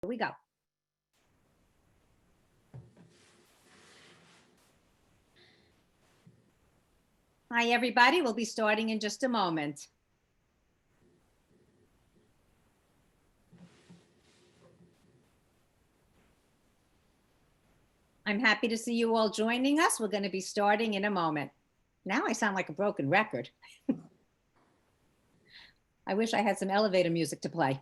Here we go. Hi, everybody. We'll be starting in just a moment. I'm happy to see you all joining us. We're going to be starting in a moment. Now I sound like a broken record. I wish I had some elevator music to play.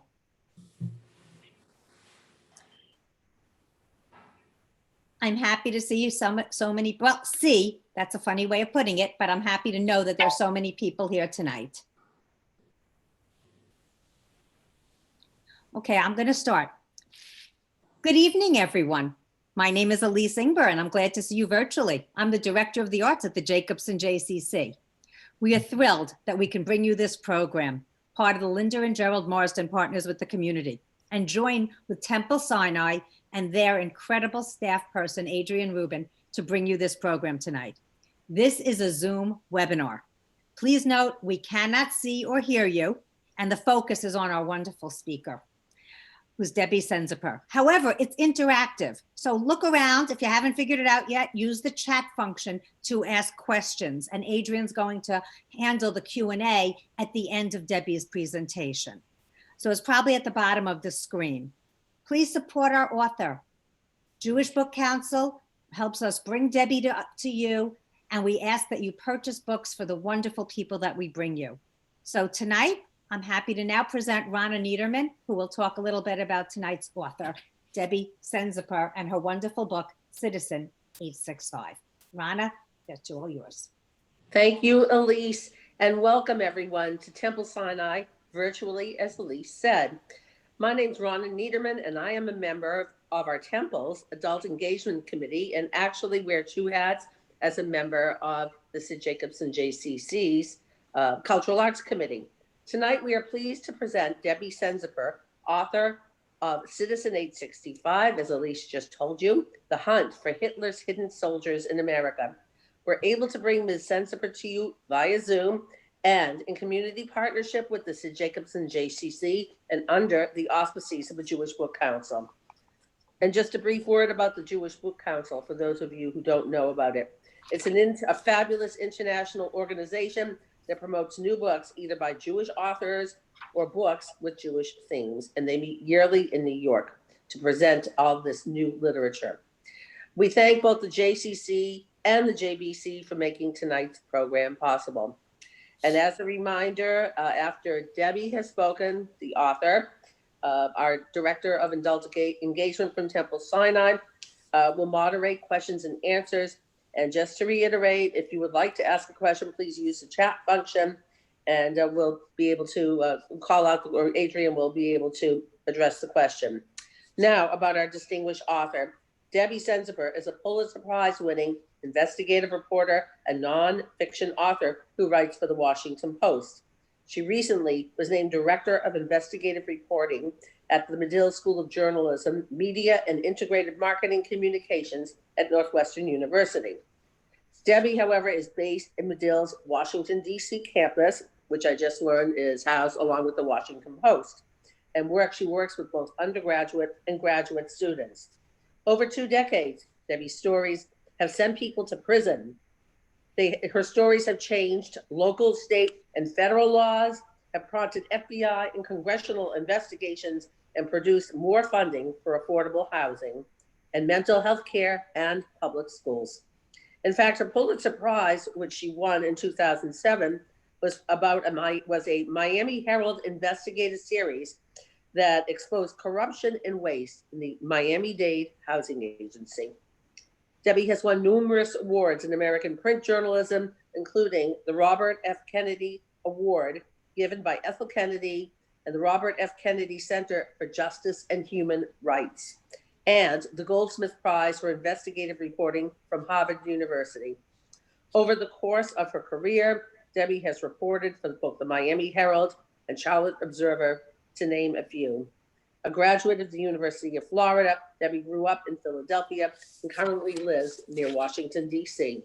I'm happy to see you so many, well, see, that's a funny way of putting it, but I'm happy to know that there's so many people here tonight. Okay, I'm going to start. Good evening, everyone. My name is Elise Ingber, and I'm glad to see you virtually. I'm the Director of the Arts at the Jacobson JCC. We are thrilled that we can bring you this program, part of the Linda and Gerald Marsden Partners with the Community, and join with Temple Sinai and their incredible staff person, Adrian Rubin, to bring you this program tonight. This is a Zoom webinar. Please note, we cannot see or hear you, and the focus is on our wonderful speaker, who's Debbie Cenziper. However, it's interactive. So look around. If you haven't figured it out yet, use the chat function to ask questions. And Adrian's going to handle the Q&A at the end of Debbie's presentation. So it's probably at the bottom of the screen. Please support our author. Jewish Book Council helps us bring Debbie to you. And we ask that you purchase books for the wonderful people that we bring you. So tonight, I'm happy to now present Rana Niederman, who will talk a little bit about tonight's author, Debbie Cenziper, and her wonderful book, Citizen 865. Rana, that's all yours. Thank you, Elise, and welcome everyone to Temple Sinai, virtually, as Elise said. My name's Rana Niederman, and I am a member of our Temple's Adult Engagement Committee, and actually wear two hats as a member of the Sid Jacobson JCC's Cultural Arts Committee. Tonight, we are pleased to present Debbie Cenziper, author of Citizen 865, as Elise just told you, The Hunt for Hitler's Hidden Soldiers in America. We're able to bring Ms. Cenziper to you via Zoom and in community partnership with the Sid Jacobson JCC and under the auspices of the Jewish Book Council. And just a brief word about the Jewish Book Council for those of you who don't know about it. It's a fabulous international organization that promotes new books either by Jewish authors or books with Jewish themes. And they meet yearly in New York to present all this new literature. We thank both the JCC and the JBC for making tonight's program possible. And as a reminder, after Debbie has spoken, the author, our Director of Adult Engagement from Temple Sinai, will moderate questions and answers. And just to reiterate, if you would like to ask a question, please use the chat function and we'll be able to call out, or Adrian will be able to address the question. Now, about our distinguished author. Debbie Cenziper is a Pulitzer Prize winning investigative reporter and nonfiction author who writes for the Washington Post. She recently was named Director of Investigative Reporting at the Medill School of Journalism, Media and Integrated Marketing Communications at Northwestern University. Debbie, however, is based in Medill's Washington, D.C. campus, which I just learned is housed along with the Washington Post, and she works with both undergraduate and graduate students. Over 2 decades, Debbie's stories have sent people to prison. Her stories have changed local, state, and federal laws, have prompted FBI and congressional investigations, and produced more funding for affordable housing and mental health care and public schools. In fact, her Pulitzer Prize, which she won in 2007, was a Miami Herald investigative series that exposed corruption and waste in the Miami-Dade Housing Agency. Debbie has won numerous awards in American print journalism, including the Robert F. Kennedy Award given by Ethel Kennedy and the Robert F. Kennedy Center for Justice and Human Rights, and the Goldsmith Prize for Investigative Reporting from Harvard University. Over the course of her career, Debbie has reported for both the Miami Herald and Charlotte Observer, to name a few. A graduate of the University of Florida, Debbie grew up in Philadelphia and currently lives near Washington, D.C.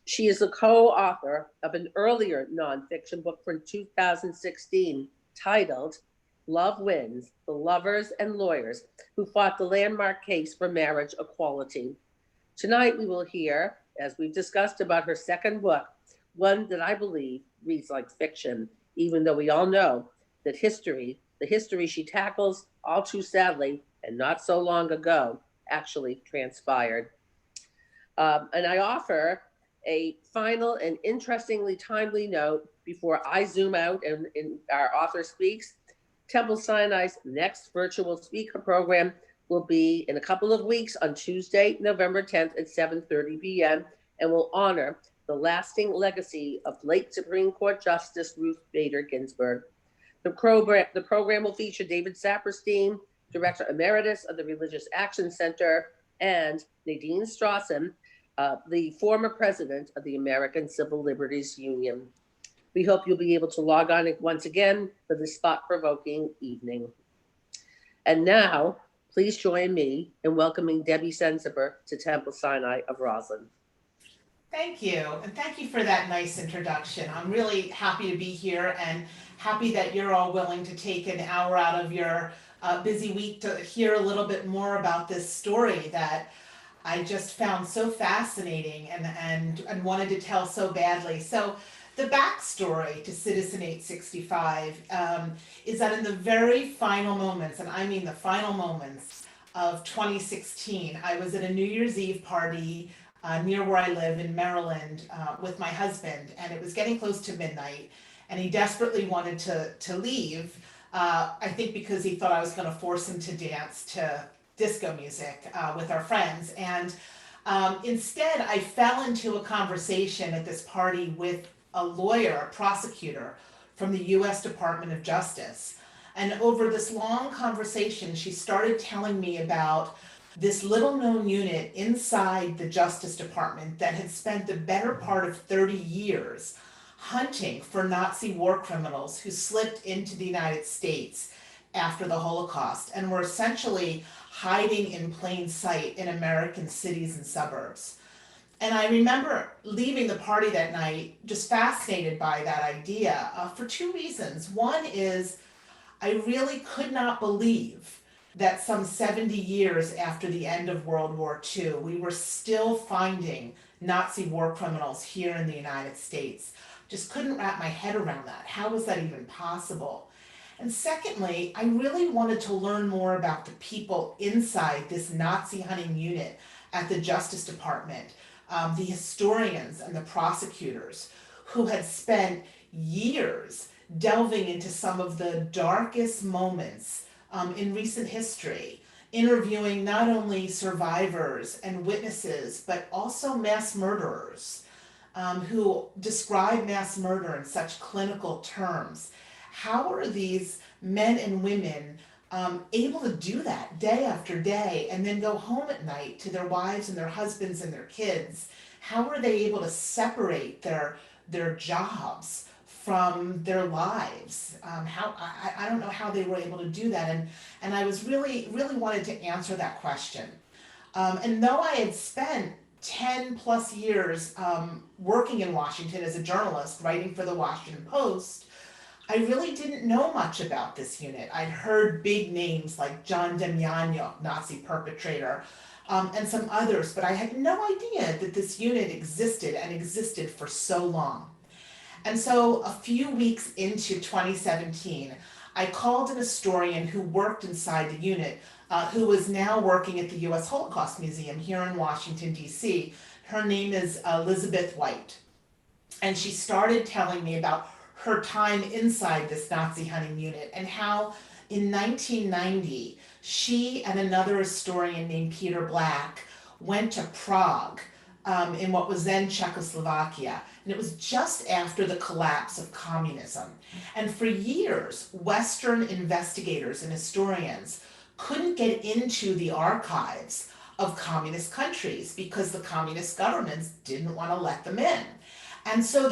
She is a co-author of an earlier nonfiction book from 2016 titled Love wins, the lovers and lawyers who fought the landmark case for marriage equality. Tonight we will hear, as we've discussed, about her second book, one that I believe reads like fiction, even though we all know that the history she tackles, all too sadly, and not so long ago, actually transpired. And I offer a final and interestingly timely note before I zoom out and our author speaks. Temple Sinai's next virtual speaker program will be in a couple of weeks on Tuesday, November 10th at 7:30 p.m. and will honor the lasting legacy of late Supreme Court Justice Ruth Bader Ginsburg. The program will feature David Saperstein, Director Emeritus of the Religious Action Center, and Nadine Strawson, the former president of the American Civil Liberties Union. We hope you'll be able to log on once again for this thought-provoking evening. And now, please join me in welcoming Debbie Cenziper to Temple Sinai of Roslyn. Thank you, and thank you for that nice introduction. I'm really happy to be here and happy that you're all willing to take an hour out of your busy week to hear a little bit more about this story that I just found so fascinating and wanted to tell so badly. So the backstory to Citizen 865 is that in the very final moments, and I mean the final moments of 2016, I was at a New Year's Eve party near where I live in Maryland with my husband, and it was getting close to midnight, and he desperately wanted to leave, I think because he thought I was going to force him to dance to disco music with our friends. And instead, I fell into a conversation at this party with a lawyer, a prosecutor from the US Department of Justice. And over this long conversation, she started telling me about this little known unit inside the Justice Department that had spent the better part of 30 years hunting for Nazi war criminals who slipped into the United States after the Holocaust and were essentially hiding in plain sight in American cities and suburbs. And I remember leaving the party that night just fascinated by that idea for two reasons. One is I really could not believe that some 70 years after the end of World War II, we were still finding Nazi war criminals here in the United States. Just couldn't wrap my head around that. How was that even possible? And secondly, I really wanted to learn more about the people inside this Nazi hunting unit at the Justice Department, the historians and the prosecutors who had spent years delving into some of the darkest moments in recent history, interviewing not only survivors and witnesses, but also mass murderers who describe mass murder in such clinical terms. How are these men and women able to do that day after day and then go home at night to their wives and their husbands and their kids? How are they able to separate their jobs from their lives? I don't know how they were able to do that, and I was really wanted to answer that question. And though I had spent 10 plus years working in Washington as a journalist, writing for the Washington Post, I really didn't know much about this unit. I'd heard big names like John Demyanyok, Nazi perpetrator, and some others, but I had no idea that this unit existed and existed for so long. And so a few weeks into 2017, I called an historian who worked inside the unit, who is now working at the U.S. Holocaust Museum here in Washington, D.C. Her name is Elizabeth White. And she started telling me about her time inside this Nazi hunting unit and how in 1990, she and another historian named Peter Black went to Prague in what was then Czechoslovakia. And it was just after the collapse of communism. And for years, Western investigators and historians couldn't get into the archives of communist countries because the communist governments didn't want to let them in. And so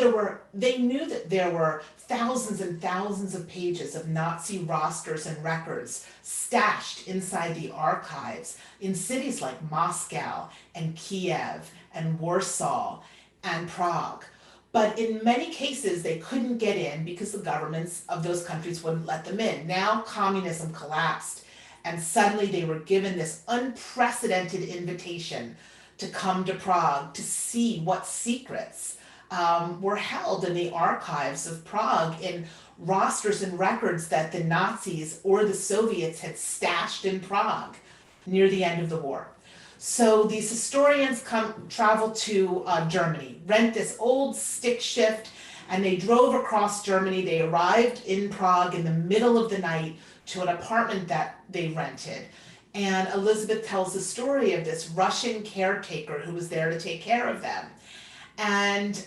they knew that there were thousands and thousands of pages of Nazi rosters and records stashed inside the archives in cities like Moscow and Kiev and Warsaw and Prague. But in many cases, they couldn't get in because the governments of those countries wouldn't let them in. Now communism collapsed, and suddenly they were given this unprecedented invitation to come to Prague to see what secrets were held in the archives of Prague in rosters and records that the Nazis or the Soviets had stashed in Prague near the end of the war. So these historians travel to Germany, rent this old stick shift, and they drove across Germany. They arrived in Prague in the middle of the night to an apartment that they rented. And Elizabeth tells the story of this Russian caretaker who was there to take care of them. And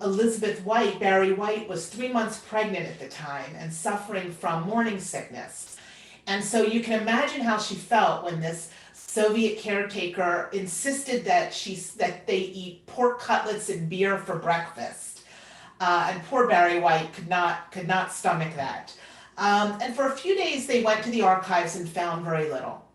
Elizabeth White, Barry White, was 3 months pregnant at the time and suffering from morning sickness. And so you can imagine how she felt when this Soviet caretaker insisted that they eat pork cutlets and beer for breakfast. And poor Barry White could not stomach that. And for a few days they went to the archives and found very little.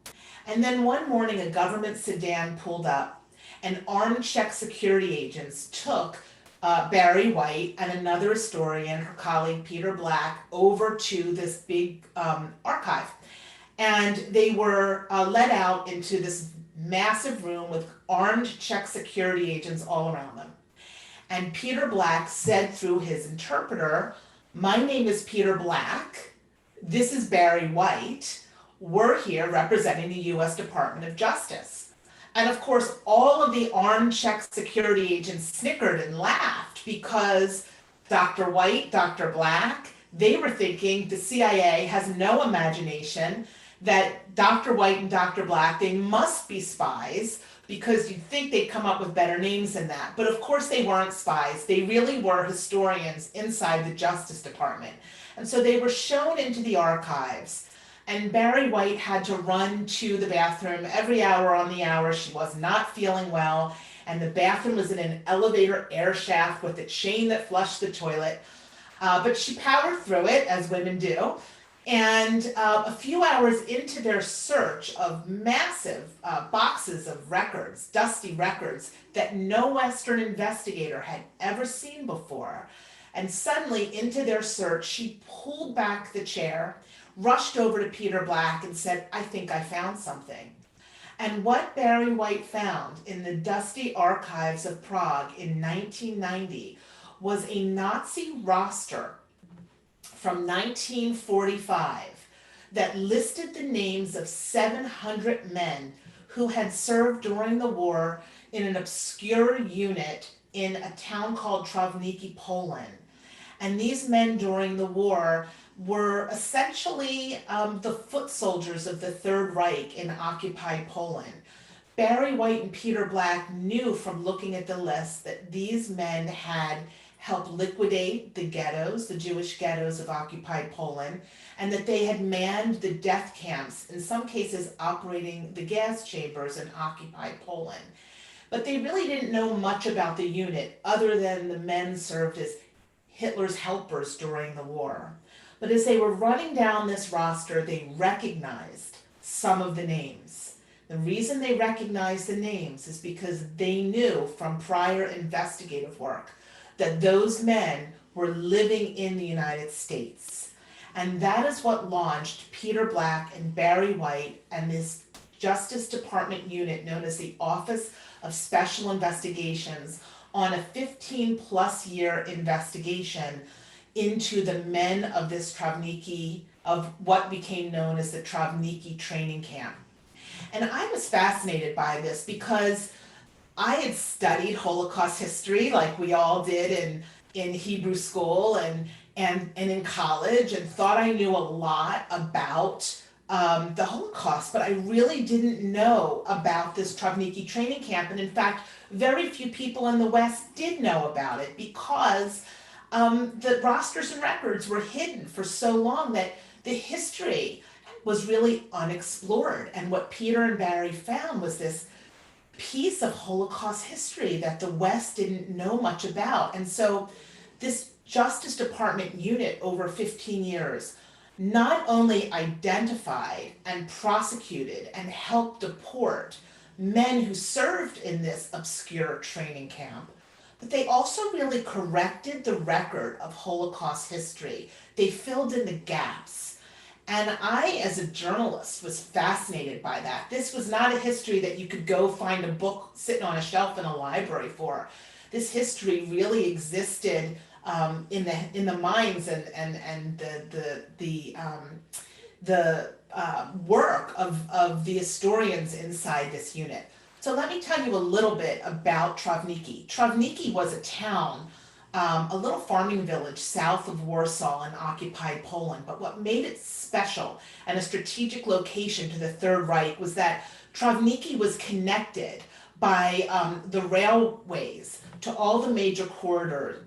And then one morning a government sedan pulled up, and armed Czech security agents took Barry White and another historian, her colleague Peter Black, over to this big archive. And they were let out into this massive room with armed Czech security agents all around them. And Peter Black said through his interpreter, "My name is Peter Black. This is Barry White. We're here representing the US Department of Justice." And of course, all of the armed Czech security agents snickered and laughed because Dr. White, Dr. Black, they were thinking the CIA has no imagination, that Dr. White and Dr. Black, they must be spies, because you'd think they'd come up with better names than that. But of course they weren't spies. They really were historians inside the Justice Department. And so they were shown into the archives. And Barry White had to run to the bathroom every hour on the hour. She was not feeling well. And the bathroom was in an elevator air shaft with a chain that flushed the toilet. But she powered through it, as women do. And a few hours into their search of massive boxes of records, dusty records that no Western investigator had ever seen before, and suddenly into their search, she pulled back the chair, rushed over to Peter Black and said, "I think I found something." And what Barry White found in the dusty archives of Prague in 1990 was a Nazi roster from 1945 that listed the names of 700 men who had served during the war in an obscure unit in a town called Travniki, Poland. And these men during the war were essentially the foot soldiers of the Third Reich in occupied Poland. Barry White and Peter Black knew from looking at the list that these men had helped liquidate the ghettos, the Jewish ghettos of occupied Poland, and that they had manned the death camps, in some cases operating the gas chambers in occupied Poland. But they really didn't know much about the unit other than the men served as Hitler's helpers during the war. But as they were running down this roster, they recognized some of the names. The reason they recognized the names is because they knew from prior investigative work that those men were living in the United States. And that is what launched Peter Black and Barry White and this Justice Department unit known as the Office of Special Investigations on a 15-plus year investigation into the men of this Travniki, of what became known as the Travniki training camp. And I was fascinated by this because I had studied Holocaust history like we all did in Hebrew school and in college, and thought I knew a lot about the Holocaust, but I really didn't know about this Travniki training camp. And in fact, very few people in the West did know about it because the rosters and records were hidden for so long that the history was really unexplored. And what Peter and Barry found was this piece of Holocaust history that the West didn't know much about. And so this Justice Department unit over 15 years not only identified and prosecuted and helped deport men who served in this obscure training camp, but they also really corrected the record of Holocaust history. They filled in the gaps. And I, as a journalist, was fascinated by that. This was not a history that you could go find a book sitting on a shelf in a library for. This history really existed in the minds and the work of the historians inside this unit. So let me tell you a little bit about Travniki. Travniki was a town, a little farming village south of Warsaw in occupied Poland. But what made it special and a strategic location to the Third Reich was that Travniki was connected by the railways to all the major corridors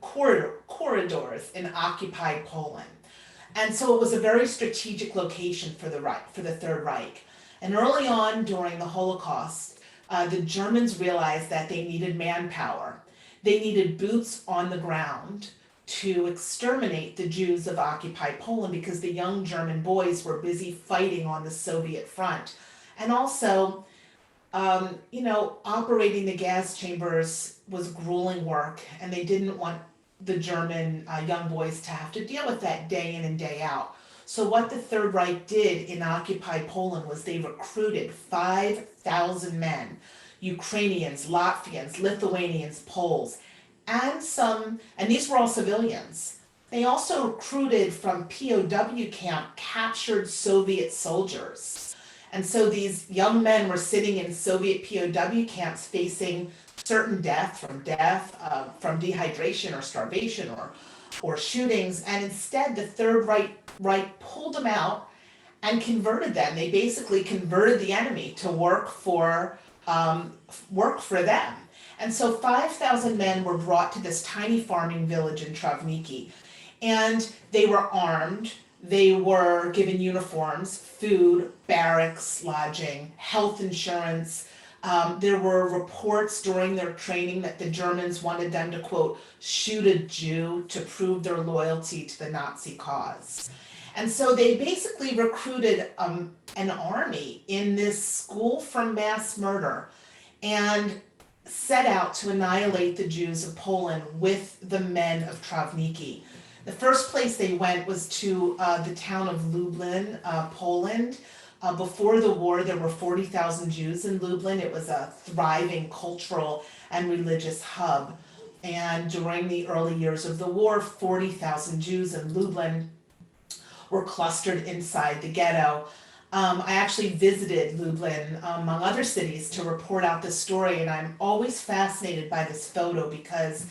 in occupied Poland. And so it was a very strategic location for the Third Reich. And early on during the Holocaust, the Germans realized that they needed manpower. They needed boots on the ground to exterminate the Jews of occupied Poland because the young German boys were busy fighting on the Soviet front. And also, operating the gas chambers was grueling work, and they didn't want the German young boys to have to deal with that day in and day out. So what the Third Reich did in occupied Poland was they recruited 5,000 men, Ukrainians, Latvians, Lithuanians, Poles, and these were all civilians. They also recruited from POW camp captured Soviet soldiers. And so these young men were sitting in Soviet POW camps facing certain death, from dehydration or starvation or shootings. And instead, the Third Reich pulled them out and converted them. They basically converted the enemy to work for them. And so 5,000 men were brought to this tiny farming village in Travniki, and they were armed. They were given uniforms, food, barracks, lodging, health insurance. There were reports during their training that the Germans wanted them to, quote, shoot a Jew to prove their loyalty to the Nazi cause. And so they basically recruited an army in this school for mass murder and set out to annihilate the Jews of Poland with the men of Travniki. The first place they went was to the town of Lublin, Poland. Before the war, there were 40,000 Jews in Lublin. It was a thriving cultural and religious hub. And during the early years of the war, 40,000 Jews in Lublin were clustered inside the ghetto. I actually visited Lublin, among other cities, to report out this story, and I'm always fascinated by this photo because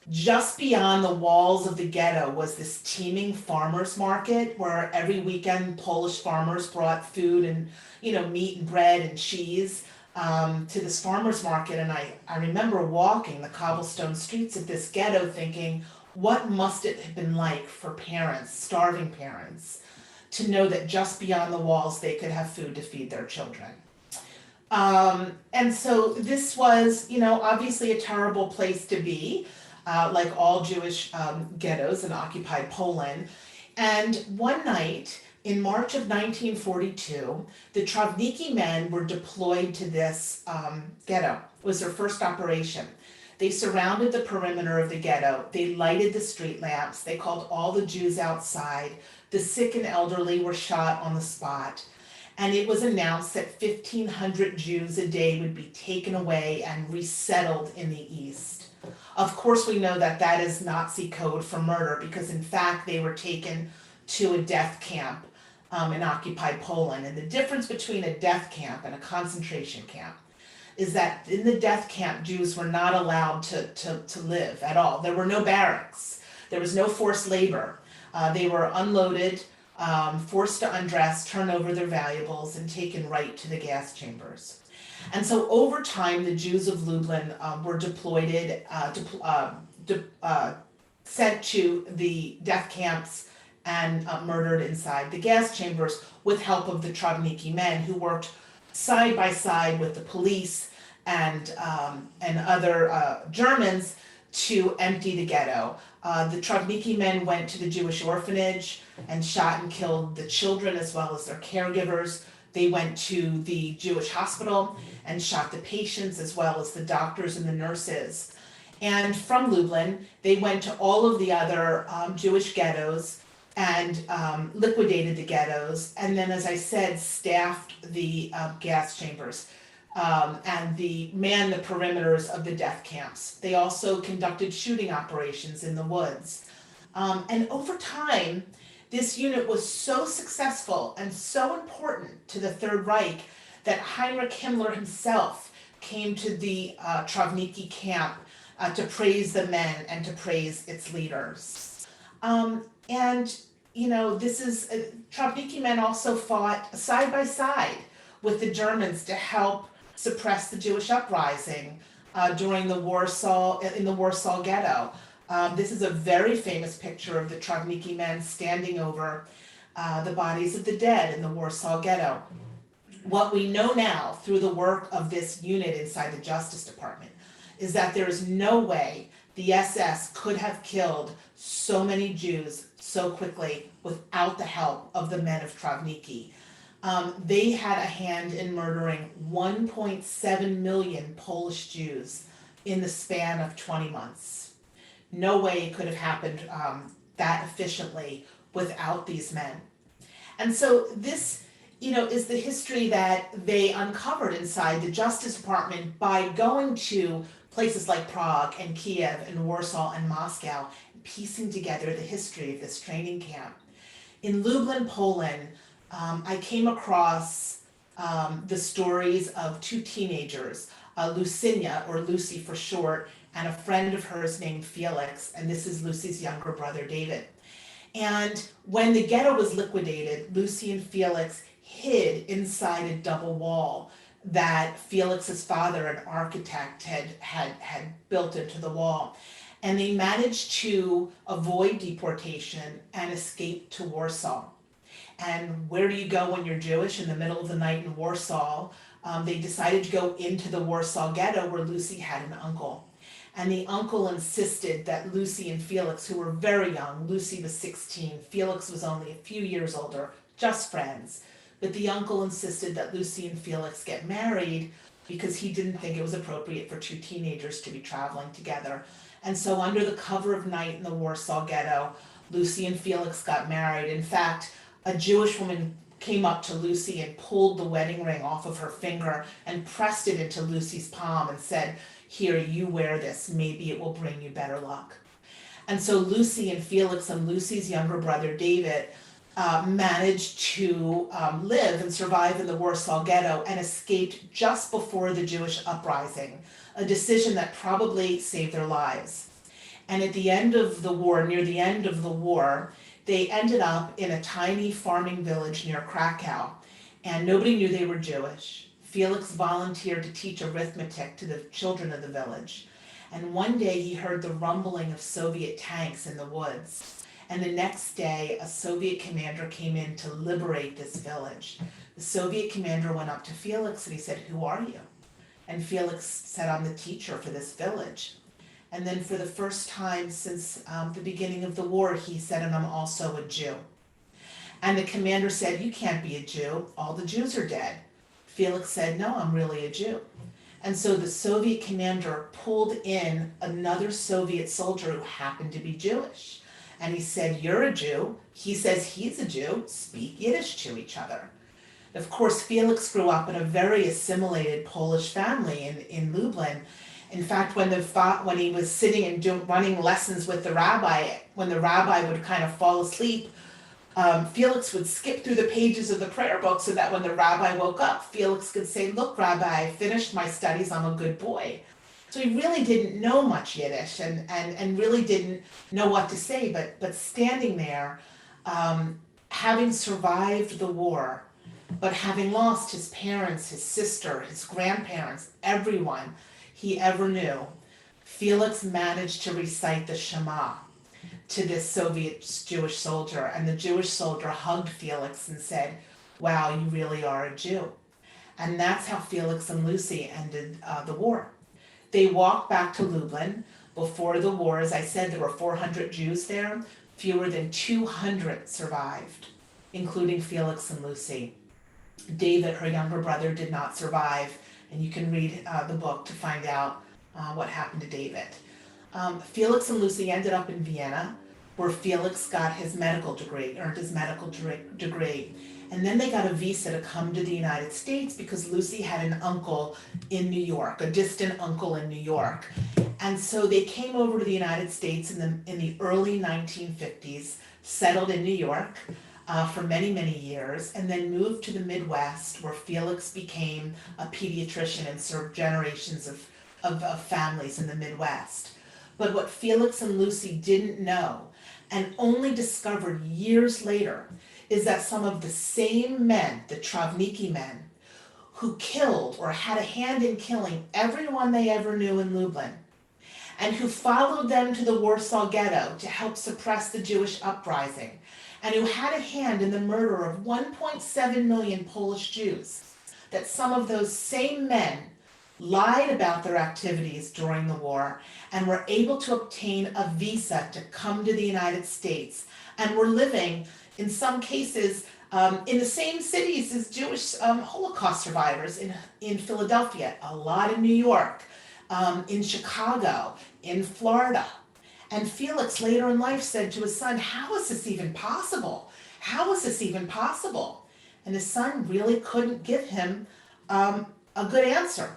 just beyond the walls of the ghetto was this teeming farmers market where every weekend Polish farmers brought food and meat and bread and cheese to this farmers market. And I remember walking the cobblestone streets of this ghetto thinking, what must it have been like for parents, starving parents, to know that just beyond the walls they could have food to feed their children. And so this was, obviously a terrible place to be, like all Jewish ghettos in occupied Poland. And one night in March of 1942, the Travniki men were deployed to this ghetto. It was their first operation. They surrounded the perimeter of the ghetto. They lighted the street lamps. They called all the Jews outside. The sick and elderly were shot on the spot. And it was announced that 1,500 Jews a day would be taken away and resettled in the East. Of course, we know that that is Nazi code for murder because, in fact, they were taken to a death camp in occupied Poland. And the difference between a death camp and a concentration camp is that in the death camp, Jews were not allowed to live at all. There were no barracks. There was no forced labor. They were unloaded, forced to undress, turn over their valuables, and taken right to the gas chambers. And so over time, the Jews of Lublin were sent to the death camps and murdered inside the gas chambers with help of the Travniki men who worked side by side with the police and other Germans to empty the ghetto. The Travniki men went to the Jewish orphanage and shot and killed the children as well as their caregivers. They went to the Jewish hospital and shot the patients as well as the doctors and the nurses. And from Lublin, they went to all of the other Jewish ghettos and liquidated the ghettos. And then, as I said, staffed the gas chambers and manned the perimeters of the death camps. They also conducted shooting operations in the woods. And over time, this unit was so successful and so important to the Third Reich that Heinrich Himmler himself came to the Travniki camp to praise the men and to praise its leaders. And, you know, Travniki men also fought side by side with the Germans to help suppress the Jewish uprising during in the Warsaw Ghetto. This is a very famous picture of the Travniki men standing over the bodies of the dead in the Warsaw Ghetto. What we know now through the work of this unit inside the Justice Department is that there is no way the SS could have killed so many Jews so quickly without the help of the men of Travniki. They had a hand in murdering 1.7 million Polish Jews in the span of 20 months. No way it could have happened that efficiently without these men. And so this, you know, is the history that they uncovered inside the Justice Department by going to places like Prague and Kiev and Warsaw and Moscow, piecing together the history of this training camp. In Lublin, Poland, I came across the stories of two teenagers, Lucinia, or Lucy for short, and a friend of hers named Felix, and this is Lucy's younger brother, David. And when the ghetto was liquidated, Lucy and Felix hid inside a double wall that Felix's father, an architect, had built into the wall. And they managed to avoid deportation and escape to Warsaw. And where do you go when you're Jewish in the middle of the night in Warsaw? They decided to go into the Warsaw Ghetto where Lucy had an uncle. And the uncle insisted that Lucy and Felix, who were very young, Lucy was 16, Felix was only a few years older, just friends. But the uncle insisted that Lucy and Felix get married because he didn't think it was appropriate for two teenagers to be traveling together. And so under the cover of night in the Warsaw Ghetto, Lucy and Felix got married. In fact, a Jewish woman came up to Lucy and pulled the wedding ring off of her finger and pressed it into Lucy's palm and said, "Here, you wear this, maybe it will bring you better luck." And so Lucy and Felix and Lucy's younger brother David managed to live and survive in the Warsaw Ghetto and escaped just before the Jewish uprising, a decision that probably saved their lives. And at the end of the war, near the end of the war, they ended up in a tiny farming village near Krakow, and nobody knew they were Jewish. Felix volunteered to teach arithmetic to the children of the village. And one day he heard the rumbling of Soviet tanks in the woods. And the next day, a Soviet commander came in to liberate this village. The Soviet commander went up to Felix and he said, "Who are you?" And Felix said, "I'm the teacher for this village." And then for the first time since the beginning of the war, he said, "And I'm also a Jew." And the commander said, "You can't be a Jew. All the Jews are dead." Felix said, "No, I'm really a Jew." And so the Soviet commander pulled in another Soviet soldier who happened to be Jewish. And he said, "You're a Jew." He says he's a Jew. Speak Yiddish to each other. Of course, Felix grew up in a very assimilated Polish family in Lublin. In fact, when he was sitting and running lessons with the rabbi, when the rabbi would kind of fall asleep, Felix would skip through the pages of the prayer book so that when the rabbi woke up, Felix could say, "Look, Rabbi, I finished my studies, I'm a good boy." So he really didn't know much Yiddish and really didn't know what to say, but standing there, having survived the war, but having lost his parents, his sister, his grandparents, everyone he ever knew, Felix managed to recite the Shema to this Soviet Jewish soldier, and the Jewish soldier hugged Felix and said, "Wow, you really are a Jew." And that's how Felix and Lucy ended the war. They walked back to Lublin. Before the war, as I said, there were 400 Jews there. Fewer than 200 survived, including Felix and Lucy. David, her younger brother, did not survive, and you can read the book to find out what happened to David. Felix and Lucy ended up in Vienna, where Felix got his medical degree, earned his medical degree. And then they got a visa to come to the United States because Lucy had an uncle in New York, a distant uncle in New York. And so they came over to the United States in the early 1950s, settled in New York for many, many years, and then moved to the Midwest, where Felix became a pediatrician and served generations of families in the Midwest. But what Felix and Lucy didn't know, and only discovered years later, is that some of the same men, the Travniki men, who killed or had a hand in killing everyone they ever knew in Lublin, and who followed them to the Warsaw Ghetto to help suppress the Jewish uprising, and who had a hand in the murder of 1.7 million Polish Jews, that some of those same men lied about their activities during the war and were able to obtain a visa to come to the United States, and were living, in some cases, in the same cities as Jewish Holocaust survivors in Philadelphia, a lot in New York, in Chicago, in Florida. And Felix later in life said to his son, "How is this even possible? How is this even possible?" And his son really couldn't give him a good answer.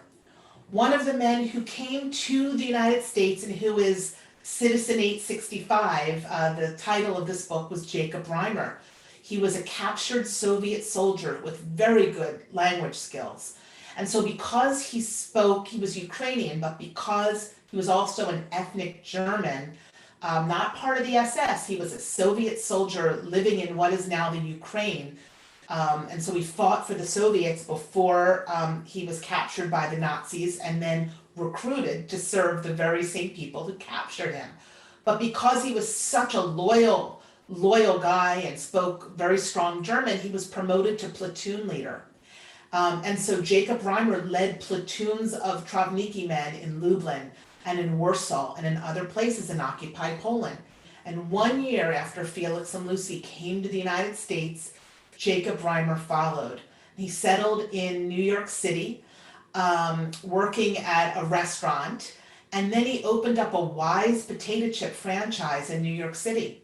One of the men who came to the United States and who is Citizen 865, the title of this book was Jacob Reimer. He was a captured Soviet soldier with very good language skills. And so because he was Ukrainian, but because he was also an ethnic German, not part of the SS, he was a Soviet soldier living in what is now the Ukraine. And so he fought for the Soviets before he was captured by the Nazis and then recruited to serve the very same people who captured him. But because he was such a loyal guy and spoke very strong German, he was promoted to platoon leader. And so Jacob Reimer led platoons of Travniki men in Lublin and in Warsaw and in other places in occupied Poland. And 1 year after Felix and Lucy came to the United States, Jacob Reimer followed. He settled in New York City, working at a restaurant, and then he opened up a Wise potato chip franchise in New York City.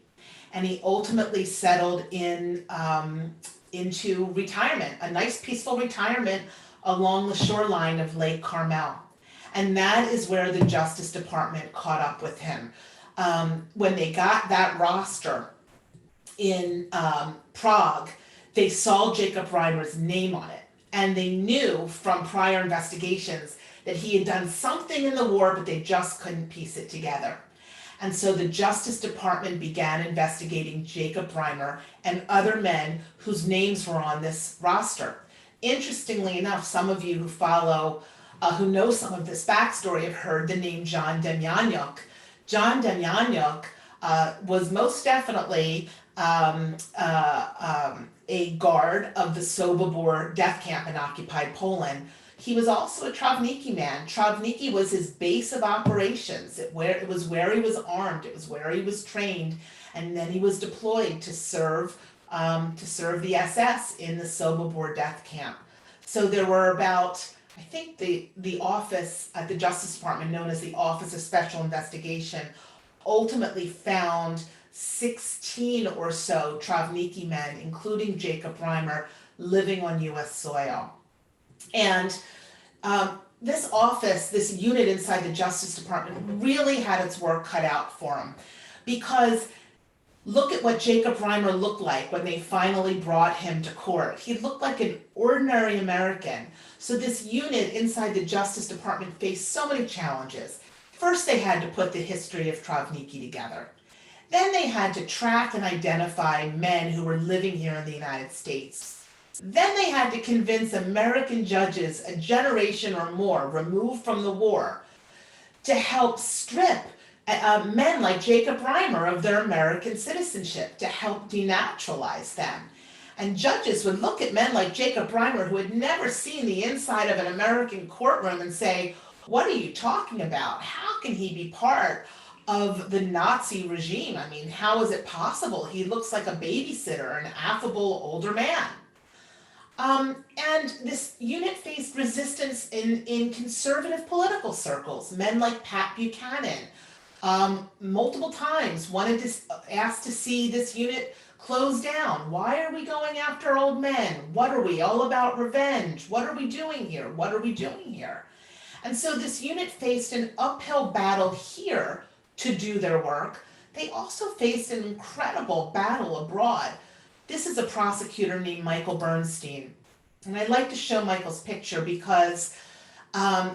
And he ultimately settled into retirement, a nice peaceful retirement along the shoreline of Lake Carmel. And that is where the Justice Department caught up with him. When they got that roster in Prague, they saw Jacob Reimer's name on it. And they knew from prior investigations that he had done something in the war, but they just couldn't piece it together. And so the Justice Department began investigating Jacob Reimer and other men whose names were on this roster. Interestingly enough, some of you who know some of this backstory have heard the name John Demyanyok. John Demyanyok was most definitely a guard of the Sobibor death camp in occupied Poland. He was also a Travniki man. Travniki was his base of operations. It was where he was armed. It was where he was trained, and then he was deployed to serve the SS in the Sobibor death camp. So there were about, I think the office at the Justice Department, known as the Office of Special Investigation, ultimately found 16 or so Travniki men, including Jacob Reimer, living on U.S. soil. And this office, this unit inside the Justice Department, really had its work cut out for him. Because look at what Jacob Reimer looked like when they finally brought him to court. He looked like an ordinary American. So this unit inside the Justice Department faced so many challenges. First, they had to put the history of Travniki together. Then they had to track and identify men who were living here in the United States. Then they had to convince American judges a generation or more removed from the war to help strip men like Jacob Reimer of their American citizenship, to help denaturalize them. And judges would look at men like Jacob Reimer, who had never seen the inside of an American courtroom, and say, "What are you talking about? How can he be part of the Nazi regime? I mean, how is it possible? He looks like a babysitter, an affable older man." And this unit faced resistance in conservative political circles. Men like Pat Buchanan, multiple times asked to see this unit closed down. Why are we going after old men? What are we all about revenge? What are we doing here? What are we doing here? And so this unit faced an uphill battle here to do their work. They also faced an incredible battle abroad. This is a prosecutor named Michael Bernstein. And I'd like to show Michael's picture because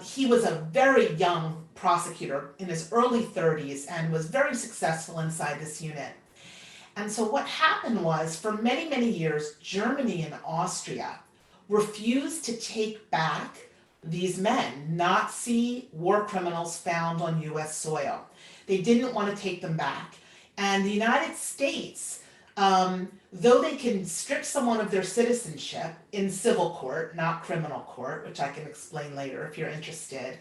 he was a very young prosecutor in his early 30s and was very successful inside this unit. And so what happened was, for many, many years, Germany and Austria refused to take back these men, Nazi war criminals found on US soil. They didn't want to take them back. And the United States, though they can strip someone of their citizenship in civil court, not criminal court, which I can explain later if you're interested,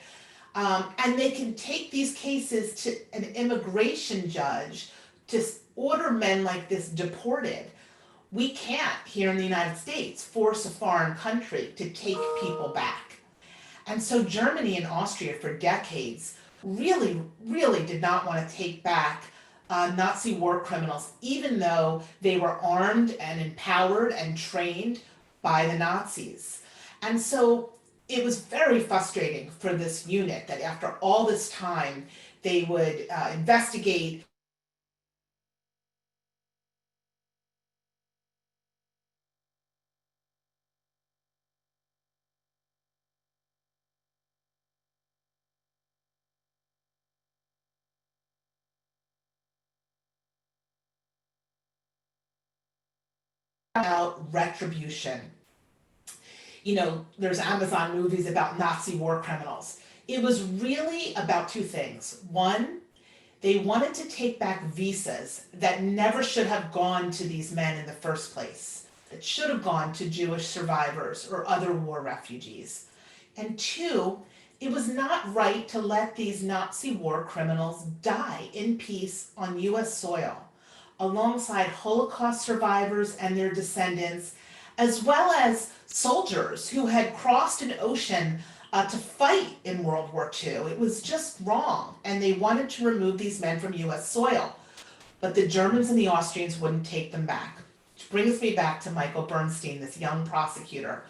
and they can take these cases to an immigration judge to order men like this deported. We can't, here in the United States, force a foreign country to take people back. And so Germany and Austria for decades really, really did not want to take back Nazi war criminals, even though they were armed and empowered and trained by the Nazis. And so it was very frustrating for this unit that after all this time, they would investigate about retribution. You know, there's Amazon movies about Nazi war criminals. It was really about two things. One, they wanted to take back visas that never should have gone to these men in the first place, that should have gone to Jewish survivors or other war refugees. And two, it was not right to let these Nazi war criminals die in peace on US soil, alongside Holocaust survivors and their descendants, as well as soldiers who had crossed an ocean to fight in World War II. It was just wrong, and they wanted to remove these men from US soil. But the Germans and the Austrians wouldn't take them back. Which brings me back to Michael Bernstein, this young prosecutor.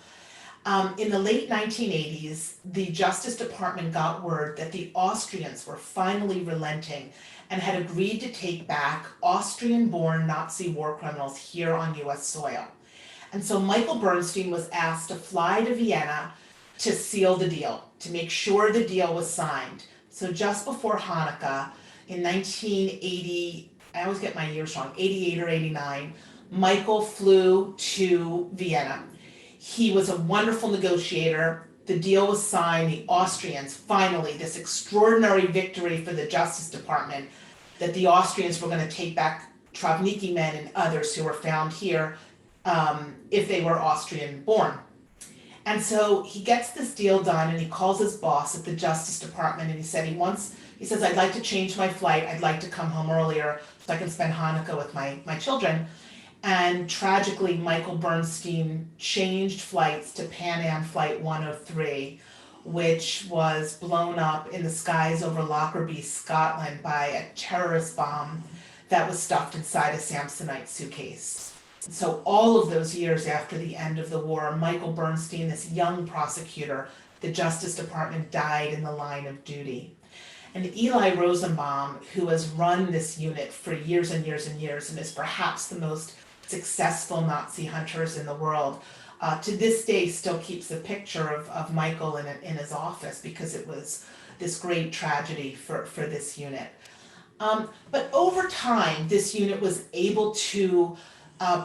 In the late 1980s, the Justice Department got word that the Austrians were finally relenting and had agreed to take back Austrian-born Nazi war criminals here on US soil. And so Michael Bernstein was asked to fly to Vienna to seal the deal, to make sure the deal was signed. So just before Hanukkah in 1980, I always get my years wrong, 88 or 89, Michael flew to Vienna. He was a wonderful negotiator. The deal was signed. The Austrians, finally, this extraordinary victory for the Justice Department, that the Austrians were going to take back Travniki men and others who were found here if they were Austrian born. And so he gets this deal done, and he calls his boss at the Justice Department, and he says, I'd like to change my flight. I'd like to come home earlier so I can spend Hanukkah with my children. And tragically, Michael Bernstein changed flights to Pan Am Flight 103, which was blown up in the skies over Lockerbie, Scotland by a terrorist bomb that was stuffed inside a Samsonite suitcase. So all of those years after the end of the war, Michael Bernstein, this young prosecutor, the Justice Department, died in the line of duty. And Eli Rosenbaum, who has run this unit for years and years and years and is perhaps the most successful Nazi hunters in the world, to this day still keeps a picture of Michael in his office because it was this great tragedy for this unit. But over time, this unit was able to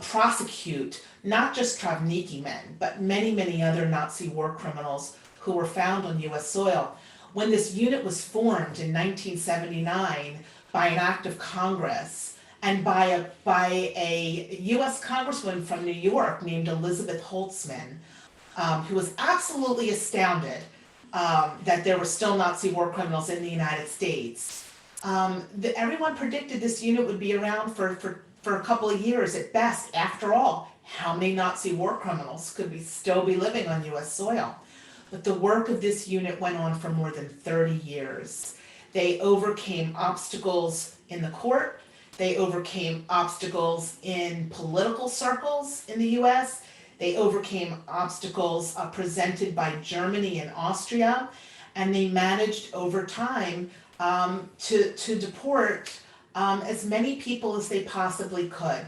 prosecute not just Travniki men, but many, many other Nazi war criminals who were found on US soil. When this unit was formed in 1979 by an act of Congress and by a US Congresswoman from New York named Elizabeth Holtzman, who was absolutely astounded that there were still Nazi war criminals in the United States. Everyone predicted this unit would be around for a couple of years at best. After all, how many Nazi war criminals could we still be living on US soil? But the work of this unit went on for more than 30 years. They overcame obstacles in the court. They overcame obstacles in political circles in the US. They overcame obstacles presented by Germany and Austria. And they managed over time to deport as many people as they possibly could.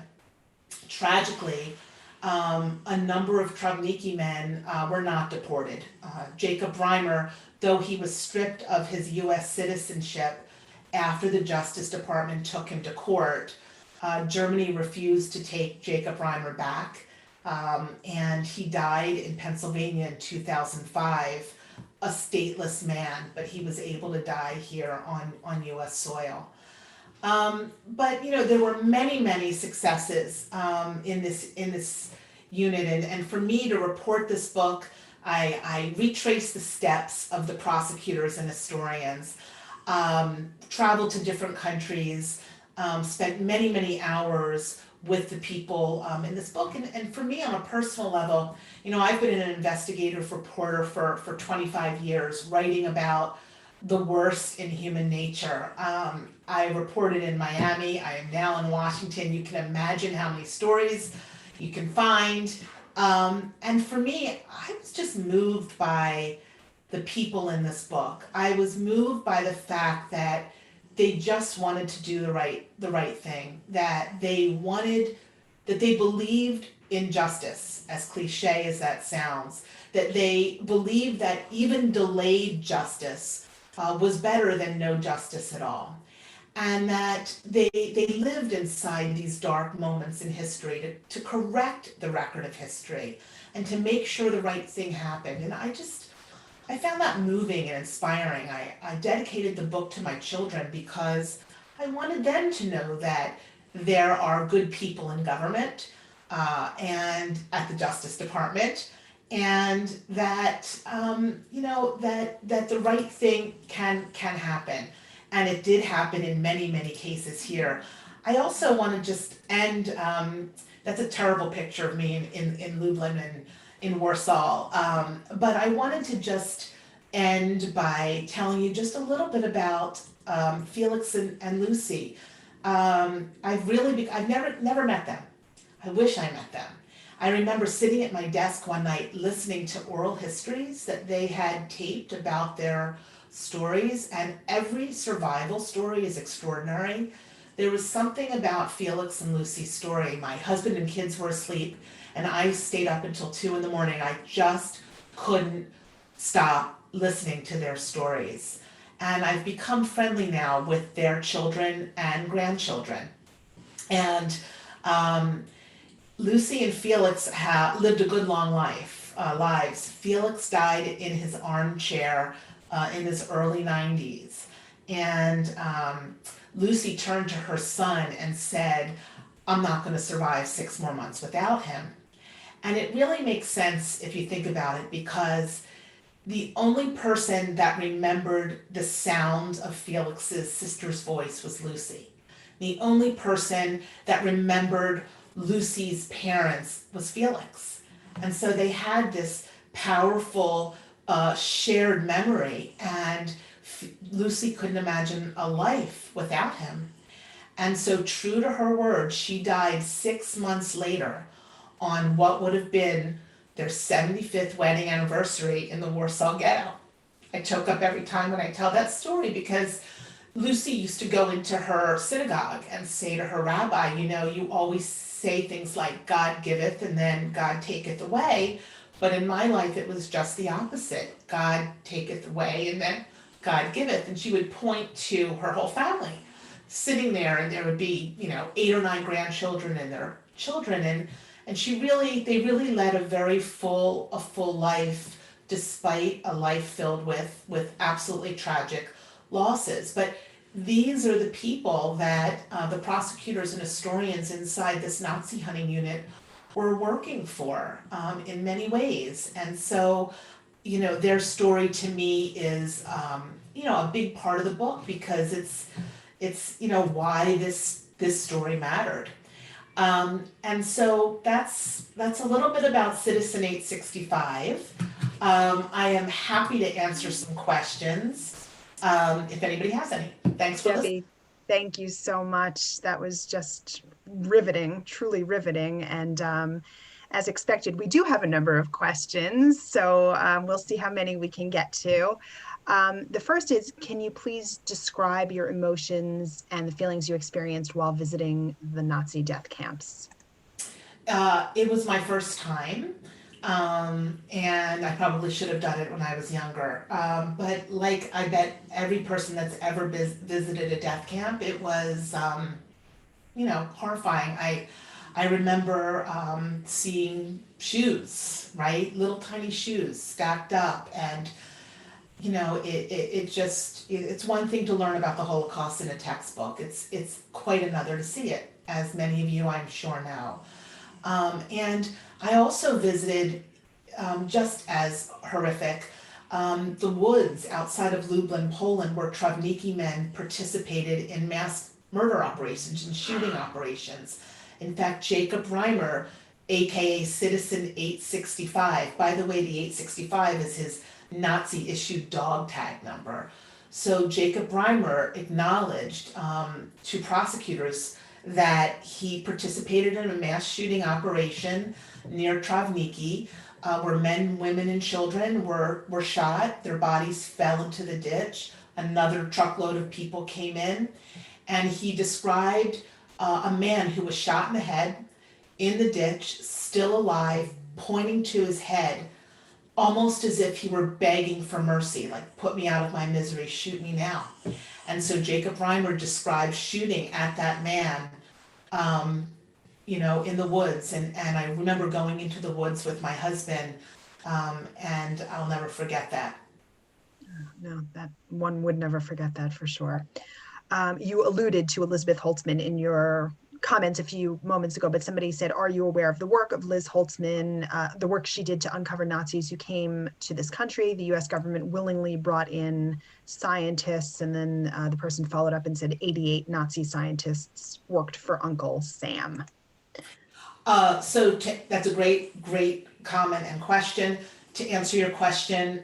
Tragically, a number of Travniki men were not deported. Jacob Reimer, though he was stripped of his US citizenship after the Justice Department took him to court, Germany refused to take Jacob Reimer back, and he died in Pennsylvania in 2005, a stateless man, but he was able to die here on US soil. But there were many successes in this unit, and for me to report this book, I retraced the steps of the prosecutors and historians, traveled to different countries, spent many hours with the people in this book, and for me on a personal level, I've been an investigative reporter for 25 years, writing about the worst in human nature. I reported in Miami. I am now in Washington. You can imagine how many stories you can find. And for me, I was just moved by the people in this book. I was moved by the fact that they just wanted to do the right thing, that they believed in justice, as cliche as that sounds, that they believed that even delayed justice was better than no justice at all. And that they lived inside these dark moments in history to correct the record of history and to make sure the right thing happened. And I found that moving and inspiring. I dedicated the book to my children because I wanted them to know that there are good people in government and at the Justice Department, and that that the right thing can happen, and it did happen in many cases here. I also want to just end. That's a terrible picture of me in Lublin and in Warsaw, but I wanted to just end by telling you just a little bit about Felix and Lucy. I've never met them. I wish I met them. I remember sitting at my desk one night listening to oral histories that they had taped about their stories, and every survival story is extraordinary. There was something about Felix and Lucy's story. My husband and kids were asleep, and I stayed up until 2 a.m. I just couldn't stop listening to their stories. And I've become friendly now with their children and grandchildren. And Lucy and Felix lived a good long lives. Felix died in his armchair in his early 90s. And Lucy turned to her son and said, "I'm not going to survive 6 more months without him." And it really makes sense if you think about it, because the only person that remembered the sound of Felix's sister's voice was Lucy. The only person that remembered Lucy's parents was Felix. And so they had this powerful shared memory, and Lucy couldn't imagine a life without him. And so, true to her word, she died 6 months later on what would have been their 75th wedding anniversary in the Warsaw Ghetto. I choke up every time when I tell that story, because Lucy used to go into her synagogue and say to her rabbi, you always say things like God giveth and then God taketh away. But in my life, it was just the opposite. God taketh away and then God giveth. And she would point to her whole family sitting there, and there would be, 8 or 9 grandchildren and their children. And they really led a full life, despite a life filled with absolutely tragic losses. But these are the people that the prosecutors and historians inside this Nazi hunting unit were working for in many ways. And so, their story to me is, a big part of the book, because it's why this story mattered. And so that's a little bit about Citizen 865. I am happy to answer some questions. if anybody has any. Thanks for listening. Debbie, thank you so much. That was just riveting, truly riveting. And as expected, we do have a number of questions, so we'll see how many we can get to. The first is, can you please describe your emotions and the feelings you experienced while visiting the Nazi death camps? It was my first time, and I probably should have done it when I was younger. But like I bet every person that's ever visited a death camp, it was, horrifying. I remember seeing shoes, right? Little tiny shoes stacked up, and it's one thing to learn about the Holocaust in a textbook. It's quite another to see it, as many of you I'm sure know. And I also visited, just as horrific, the woods outside of Lublin, Poland, where Travniki men participated in mass murder operations and shooting operations. In fact, Jacob Reimer, aka Citizen 865, by the way, the 865 is his Nazi issued dog tag number. So Jacob Reimer acknowledged to prosecutors that he participated in a mass shooting operation near Travniki, where men, women, and children were shot. Their bodies fell into the ditch. Another truckload of people came in, and he described a man who was shot in the head, in the ditch, still alive, pointing to his head, almost as if he were begging for mercy, like, put me out of my misery, shoot me now. And so Jacob Reimer describes shooting at that man, in the woods. And I remember going into the woods with my husband, and I'll never forget that. No, that one would never forget that for sure. You alluded to Elizabeth Holtzman in your comments a few moments ago, but somebody said, are you aware of the work of Liz Holtzman, the work she did to uncover Nazis who came to this country? The US government willingly brought in scientists, and then the person followed up and said 88 Nazi scientists worked for Uncle Sam. That's a great comment and question. To answer your question,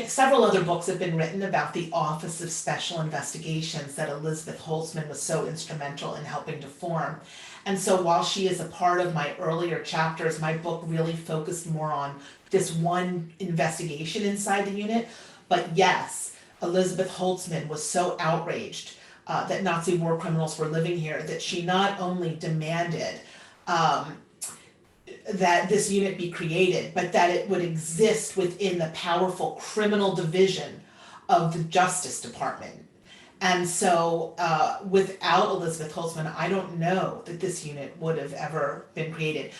several other books have been written about the Office of Special Investigations that Elizabeth Holtzman was so instrumental in helping to form. And so while she is a part of my earlier chapters, my book really focused more on this one investigation inside the unit. But yes, Elizabeth Holtzman was so outraged that Nazi war criminals were living here that she not only demanded that this unit be created, but that it would exist within the powerful criminal division of the Justice Department. And so without Elizabeth Holtzman, I don't know that this unit would have ever been created.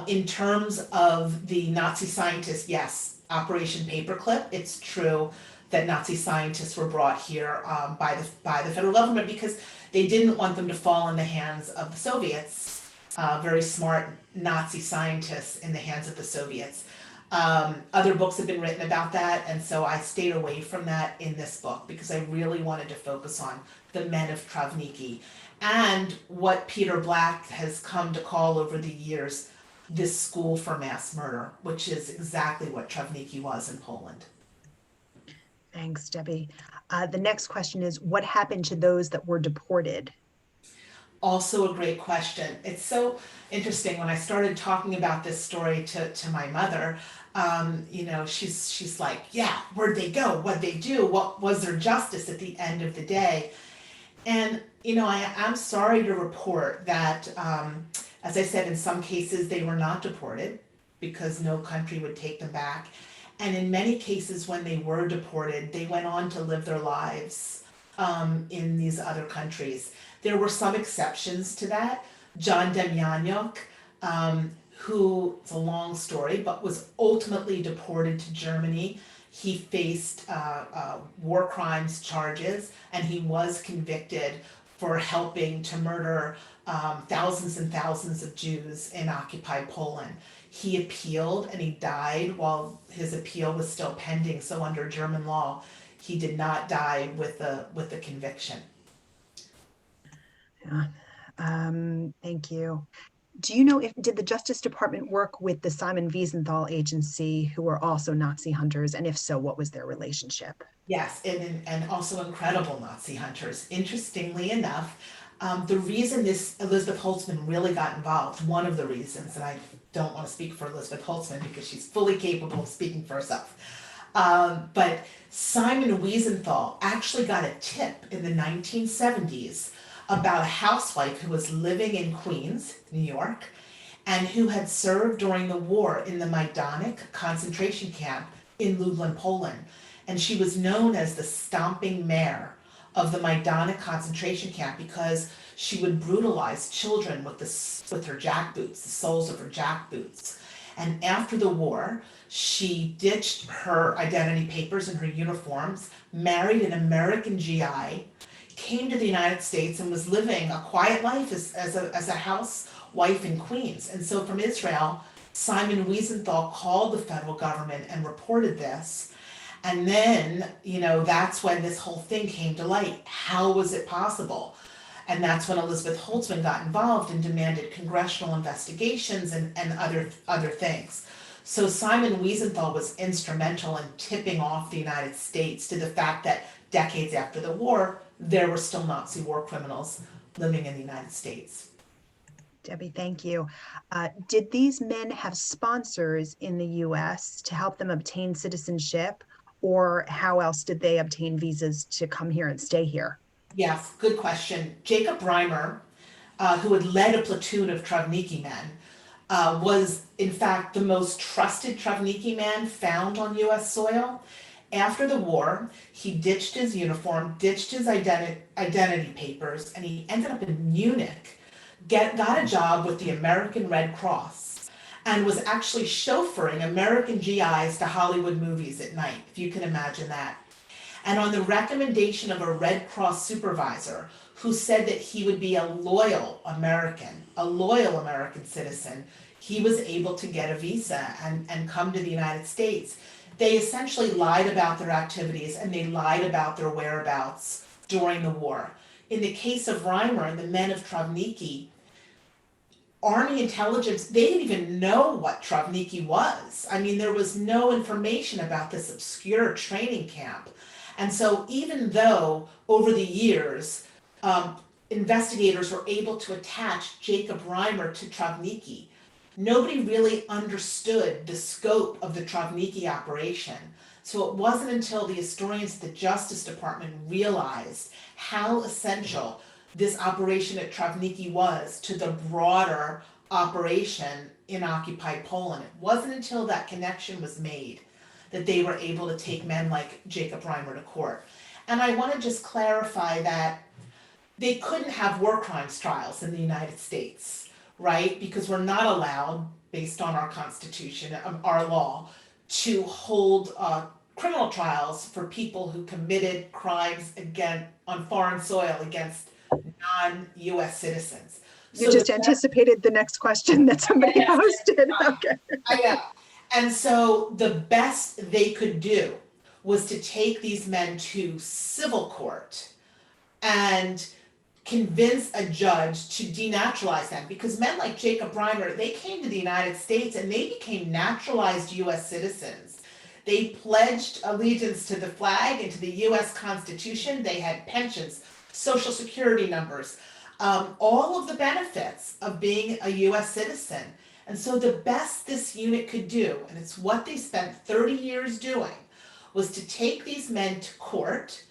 In terms of the Nazi scientists, yes, Operation Paperclip, it's true that Nazi scientists were brought here by the federal government because they didn't want them to fall in the hands of the Soviets. Very smart Nazi scientists in the hands of the Soviets. Other books have been written about that, and so I stayed away from that in this book because I really wanted to focus on the men of Travniki and what Peter Black has come to call over the years this school for mass murder, which is exactly what Travniki was in Poland. Thanks, Debbie. The next question is, what happened to those that were deported? Also a great question. It's so interesting. When I started talking about this story to my mother, she's like, yeah, where'd they go? What'd they do? What was their justice at the end of the day? And, I'm sorry to report that, as I said, in some cases, they were not deported because no country would take them back. And in many cases, when they were deported, they went on to live their lives in these other countries. There were some exceptions to that. John Demyanyok, who, it's a long story, but was ultimately deported to Germany. He faced war crimes charges, and he was convicted for helping to murder thousands and thousands of Jews in occupied Poland. He appealed and he died while his appeal was still pending. So under German law, he did not die with the conviction. Yeah. Thank you. Do you know did the Justice Department work with the Simon Wiesenthal agency, who were also Nazi hunters? And if so, what was their relationship? Yes, and also incredible Nazi hunters. Interestingly enough, the reason this Elizabeth Holtzman really got involved, one of the reasons, and I don't want to speak for Elizabeth Holtzman because she's fully capable of speaking for herself, but Simon Wiesenthal actually got a tip in the 1970s about a housewife who was living in Queens, New York, and who had served during the war in the Majdanek concentration camp in Lublin, Poland. And she was known as the stomping mare of the Majdanek concentration camp because she would brutalize children with her jackboots, the soles of her jackboots. And after the war, she ditched her identity papers and her uniforms, married an American GI, came to the United States and was living a quiet life as a housewife in Queens. And so from Israel, Simon Wiesenthal called the federal government and reported this. And then, that's when this whole thing came to light. How was it possible? And that's when Elizabeth Holtzman got involved and demanded congressional investigations and other things. So Simon Wiesenthal was instrumental in tipping off the United States to the fact that decades after the war, there were still Nazi war criminals living in the United States. Debbie, thank you. Did these men have sponsors in the US to help them obtain citizenship, or how else did they obtain visas to come here and stay here? Yes, good question. Jacob Reimer, who had led a platoon of Travniki men, was in fact the most trusted Travniki man found on US soil. After the war, he ditched his uniform, ditched his identity papers, and he ended up in Munich, got a job with the American Red Cross, and was actually chauffeuring American GIs to Hollywood movies at night, if you can imagine that. And on the recommendation of a Red Cross supervisor who said that he would be a loyal American citizen, he was able to get a visa and come to the United States. They essentially lied about their activities and they lied about their whereabouts during the war. In the case of Reimer and the men of Travniki, Army intelligence, they didn't even know what Travniki was. I mean, there was no information about this obscure training camp. And so even though over the years, investigators were able to attach Jacob Reimer to Travniki, nobody really understood the scope of the Travniki operation. So it wasn't until the historians at the Justice Department realized how essential this operation at Travniki was to the broader operation in occupied Poland. It wasn't until that connection was made that they were able to take men like Jacob Reimer to court. And I want to just clarify that they couldn't have war crimes trials in the United States, right? Because we're not allowed, based on our Constitution, our law, to hold criminal trials for people who committed crimes on foreign soil against non-US citizens. You just anticipated the next question that somebody posted. Okay. I know. And so the best they could do was to take these men to civil court and convince a judge to denaturalize them, because men like Jacob Reimer, they came to the United States and they became naturalized US citizens. They pledged allegiance to the flag and to the US Constitution. They had pensions, social security numbers, all of the benefits of being a US citizen. And so the best this unit could do, and it's what they spent 30 years doing, was to take these men to court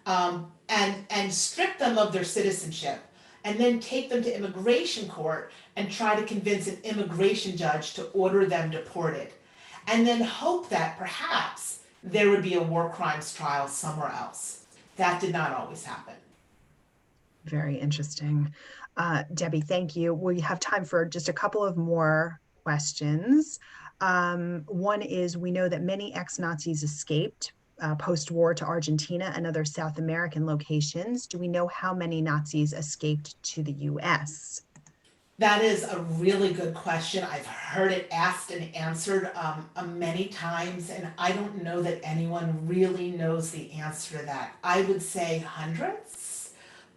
and strip them of their citizenship, and then take them to immigration court and try to convince an immigration judge to order them deported. And then hope that perhaps there would be a war crimes trial somewhere else. That did not always happen. Very interesting. Debbie, thank you. We have time for just a couple of more questions. One is, we know that many ex-Nazis escaped post-war to Argentina and other South American locations. Do we know how many Nazis escaped to the US? That is a really good question. I've heard it asked and answered many times, and I don't know that anyone really knows the answer to that. I would say hundreds,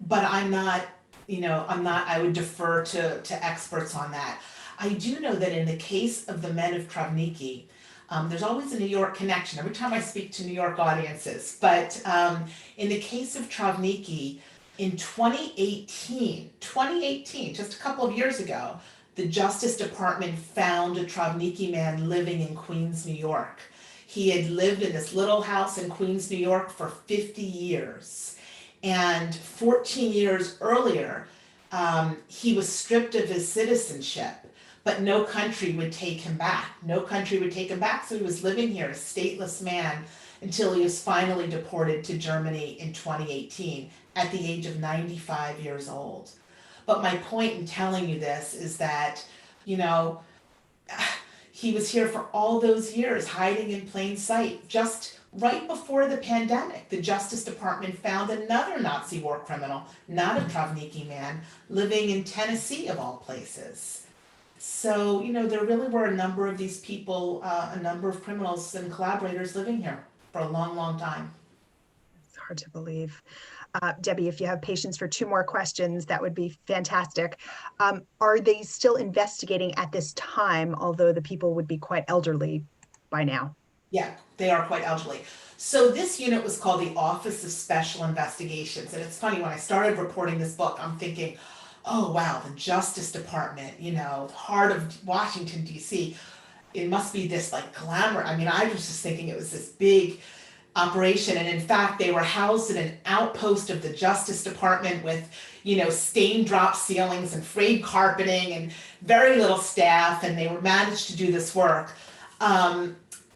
but I'm not I would defer to experts on that. I do know that in the case of the men of Travniki, there's always a New York connection every time I speak to New York audiences. But in the case of Travniki, in 2018, just a couple of years ago, the Justice Department found a Travniki man living in Queens, New York. He had lived in this little house in Queens, New York for 50 years. And 14 years earlier, he was stripped of his citizenship, but no country would take him back. No country would take him back, so he was living here, a stateless man, until he was finally deported to Germany in 2018 at the age of 95 years old. But my point in telling you this is that, you know, he was here for all those years, hiding in plain sight. Just right before the pandemic, the Justice Department found another Nazi war criminal, not a Travniki man, living in Tennessee of all places. So, there really were a number of these people, a number of criminals and collaborators living here for a long, long time. It's hard to believe. Debbie, if you have patience for 2 more questions, that would be fantastic. Are they still investigating at this time, although the people would be quite elderly by now? Yeah, they are quite elderly. So this unit was called the Office of Special Investigations. And it's funny, when I started reporting this book, I'm thinking, oh wow, the Justice Department, the heart of Washington, D.C. It must be this like glamour. I mean, I was just thinking it was this big operation. And in fact, they were housed in an outpost of the Justice Department with, stain drop ceilings and frayed carpeting and very little staff. And they were managed to do this work.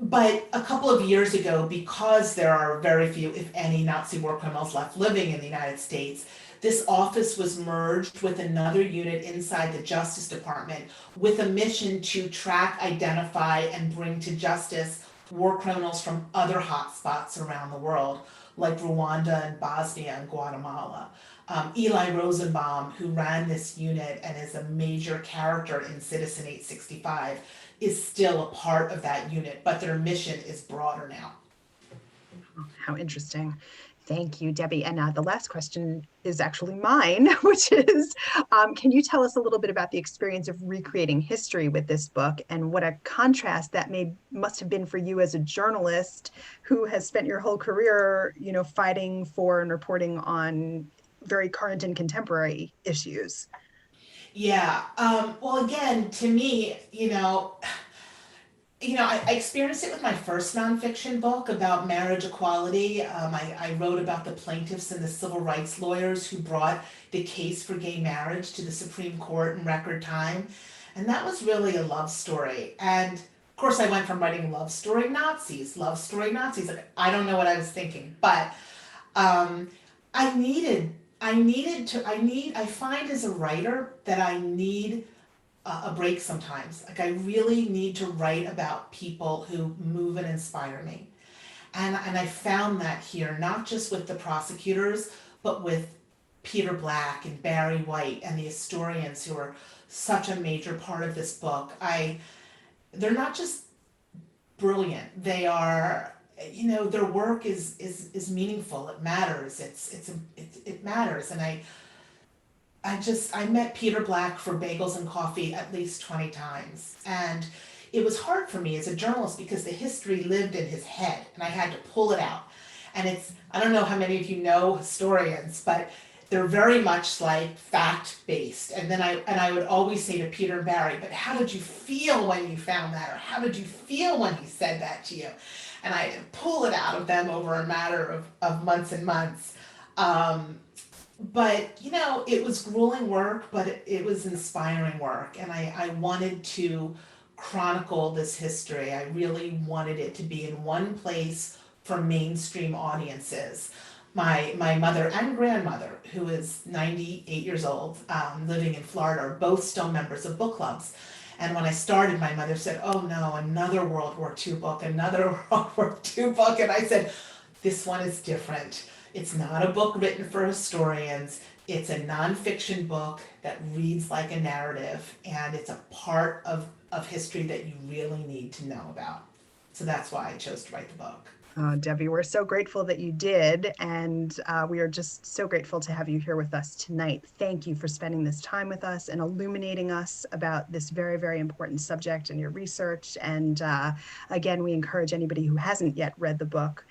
But a couple of years ago, because there are very few, if any, Nazi war criminals left living in the United States, this office was merged with another unit inside the Justice Department with a mission to track, identify, and bring to justice war criminals from other hotspots around the world, like Rwanda and Bosnia and Guatemala. Eli Rosenbaum, who ran this unit and is a major character in Citizen 865, is still a part of that unit, but their mission is broader now. How interesting. Thank you, Debbie. And the last question is actually mine, which is, can you tell us a little bit about the experience of recreating history with this book and what a contrast that must have been for you as a journalist who has spent your whole career, fighting for and reporting on very current and contemporary issues? Yeah. Well, again, to me, I experienced it with my first nonfiction book about marriage equality. I wrote about the plaintiffs and the civil rights lawyers who brought the case for gay marriage to the Supreme Court in record time. And that was really a love story. And of course, I went from writing love story Nazis. Like, I don't know what I was thinking, but I find as a writer that I need a break sometimes. Like I really need to write about people who move and inspire me. And I found that here, not just with the prosecutors, but with Peter Black and Barry White and the historians who are such a major part of this book. They're not just brilliant. They are, their work is meaningful. It matters. It matters. And I met Peter Black for bagels and coffee at least 20 times. And it was hard for me as a journalist because the history lived in his head and I had to pull it out. And I don't know how many of you know historians, but they're very much like fact-based. And then I would always say to Peter and Barry, but how did you feel when you found that? Or how did you feel when he said that to you? And I had to pull it out of them over a matter of months and months. But, it was grueling work, but it was inspiring work. And I wanted to chronicle this history. I really wanted it to be in one place for mainstream audiences. My mother and grandmother, who is 98 years old, living in Florida, are both still members of book clubs. And when I started, my mother said, oh no, another World War II book, another World War II book. And I said, this one is different. It's not a book written for historians. It's a nonfiction book that reads like a narrative, and it's a part of history that you really need to know about. So that's why I chose to write the book. Debbie, we're so grateful that you did, and we are just so grateful to have you here with us tonight. Thank you for spending this time with us and illuminating us about this very, very important subject and your research. And again, we encourage anybody who hasn't yet read the book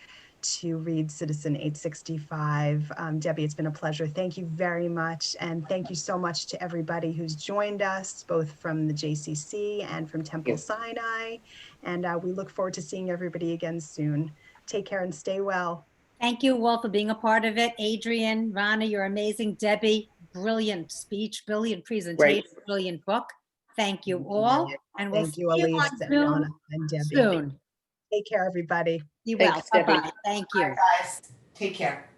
to read Citizen 865. Debbie, it's been a pleasure. Thank you very much. And thank you so much to everybody who's joined us, both from the JCC and from Temple Sinai. And we look forward to seeing everybody again soon. Take care and stay well. Thank you all for being a part of it. Adrian, Rana, you're amazing. Debbie, brilliant speech, brilliant presentation, brilliant book. Thank you all. And we'll Thank see you, you Elise, on and Zoom Rana, and Debbie. soon. Take care, everybody. Be well. Thanks, Debbie. Bye-bye. Thank you. Bye, guys. Take care.